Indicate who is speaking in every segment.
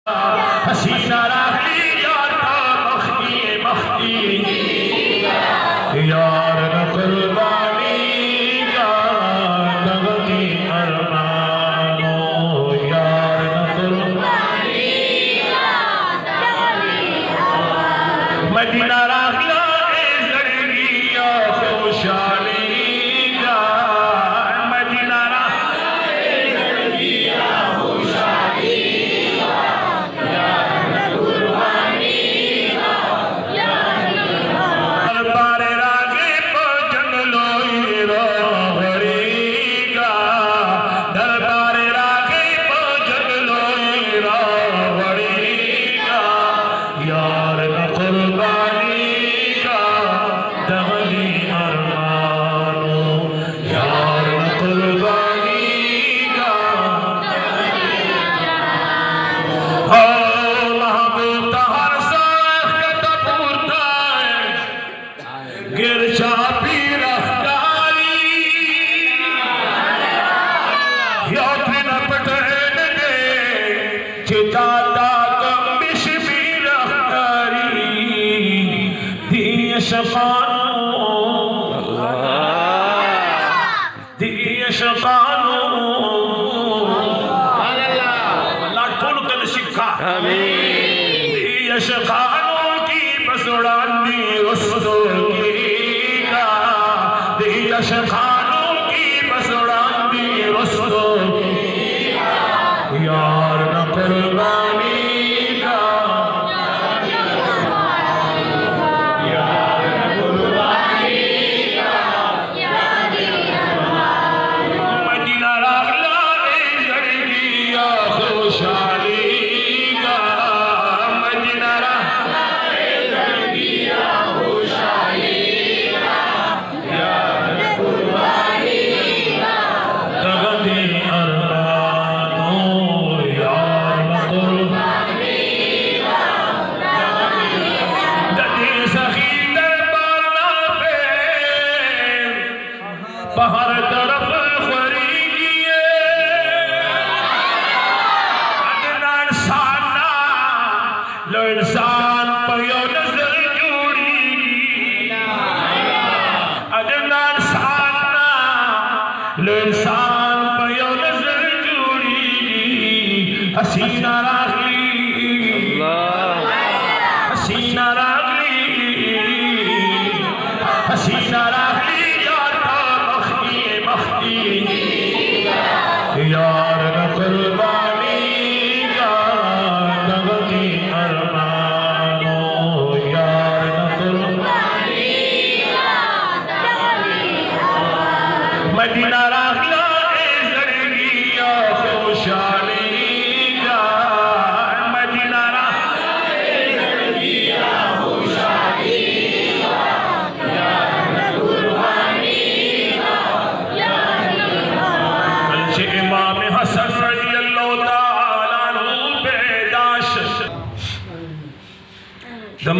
Speaker 1: हसीना राखी यार मखी मखी यार न कुर्बानी यार नगदी अरमानो यार न कुर्बानी मदीना राखी जड़गी या खुशहाली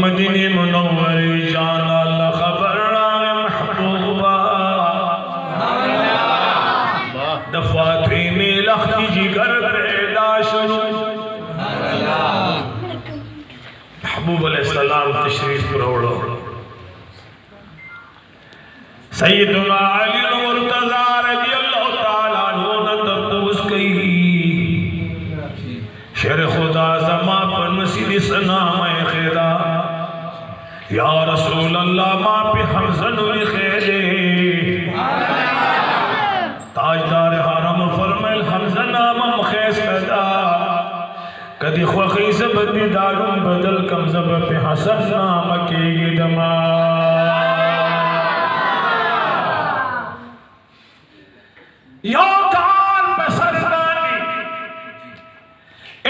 Speaker 1: मदीने मुनव्वरे जाना अल्लाह खबर महबूबा दफातरी में लखती जिगर पैदा शुरू महबूब अलैहिस्सलाम तशरीफ फरोड़ो सैयदुना अली मुर्तज़ा रज़ियल्लाहु ताला अन्हु ने तब्दुस कही शेर खुदा जमा पर मसीद सनाम खैरा या रसूल अल्लाह माँ पे हमजन लिखे ताजदार हरम फरमल हमजन नामम खैस पैदा कदी ख्वखी से बदली दारुम बदल कम जब पे हसन नाम के दमा यो कान बसरदानी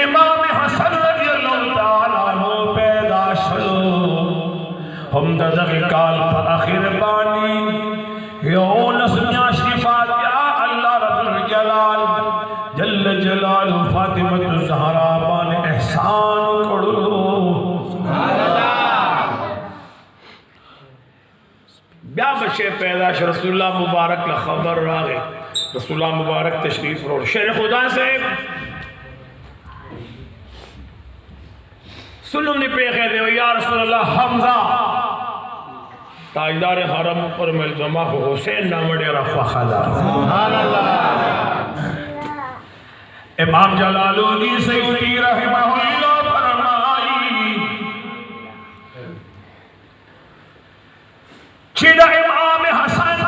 Speaker 1: इमाम हसन रज़ियल्लाहु ताला अन्हु पैदा शलो हम ददग काल पर आखिर बानी यो नस्या शरीफात या अल्लाह रब्बुल जलाल जल्ल जलाल फातिमा ज़हरा बान एहसान करो सुभान अल्लाह ब्या बच्चे पैदाश रसूलुल्लाह मुबारक ला खबर रागे रसूलुल्लाह मुबारक तशरीफ रो शेर खुदा से सुलम ने पे कह दे या रसूल अल्लाह हमजा ताजदार हरम पर मिलजमा हुसैन नामड़े रफा खदा सुभान अल्लाह। इमाम जलालुद्दीन सयूती रहमहुल्लाह फरमाई चिदा इमाम हसन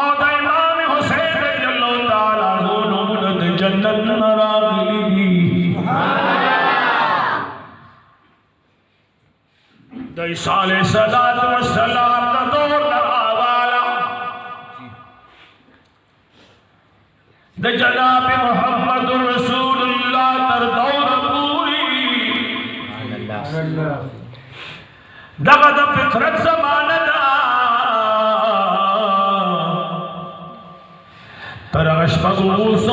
Speaker 1: और इमाम हुसैन रज़ियल्लाहु ताला अन्हु जन्नत नरागली दईसाले सलात व सलाम का दौर लगावाला द जनाब मोहम्मद रसूलुल्लाह तर दौर पूरी दगद फितरत ज़मानदा तरगश मगूस